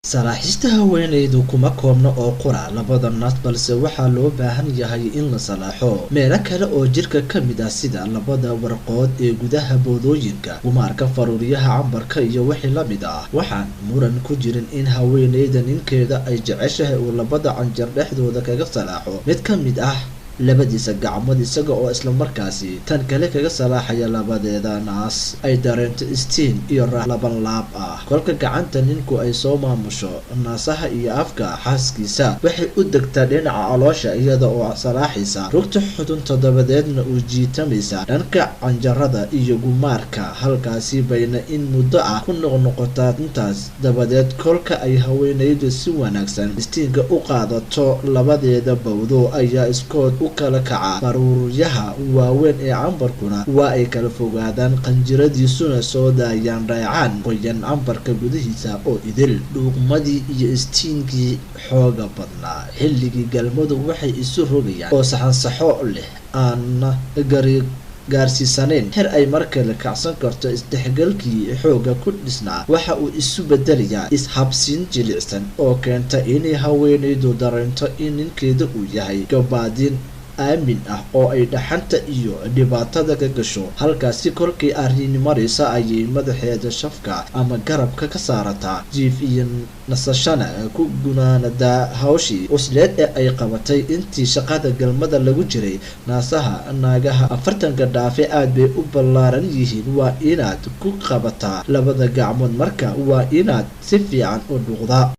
Salaaxista haweeneydu kuma koobna oo qura labada naas balse waxaa loo baahan yahay in la salaaxo meelo kale oo jirka ka mid ah sida labada warqood ee gudaha boodooyinka, gumaarka, faruuryaha, cambarka iyo wixii la mid ah. Waxaan muran ku jirin in haweeneyda ninkeeda ay jeceshahay uu labada canjar dhexdooda kaga salaaxo mid ka mid ah labadiisa gacmood isaga oo isla markaasi tan kale kaga salaaxaya labadeeda naas ay dareento istiin iyo laban laab ah. Kolka gacanta ninku ay soo maamusho naasaha iyo afka xaaskiisa waxay u degtaa dhinaca caloosha iyada oo salaaxaysa rugta xudunta, dabadeedna u jiitamaysa dhanka canjarada iyo gumaarka. Halkaasi bayna in muddo ah ku noqnoqotaa. Intaas dabadeed kolka ay haweeneydu si wanaagsan istiinka u qaadato labadeeda bawdo ayaa iskood u kala kaca. Faruuryaha waaweyn ee cambarkuna waa ay kala fogaadaan, qanjiradiisuna soo daayaan dheecaan qoyan cambarka gudihiisa oo idil. Dhuuqmadii iyo istiinkii xooga badnaa xilligii galmadu waxay isu rogayaan oo saxansaxo leh aan gaarsiisanayn heer ay markale kacsan karto. Isdhexgalkii xooga ku dhisnaa waxa uu isu bedelayaa is-habsiin jilicsan oo keenta inay haweeneydu dareento in ninkeeda uu yahay gabaadin aamin ah oo ay dhaxanta iyo dhibaatada ka gasho. Halkaasi kolkii arrin maraysa ayay madaxeeda shafka ama garabka ka saarataa, jiif iyo nasashana ku gunaanadaa hawshii cusleed ee ay qabatay intii shaqada galmada lagu jiray. Naasaha naagaha 40 dhaafe aad bay u ballaaran yihiin. Waa inaad ku qabataa labada gacmood, marka waa inaad si fiican u dhuuqdaa.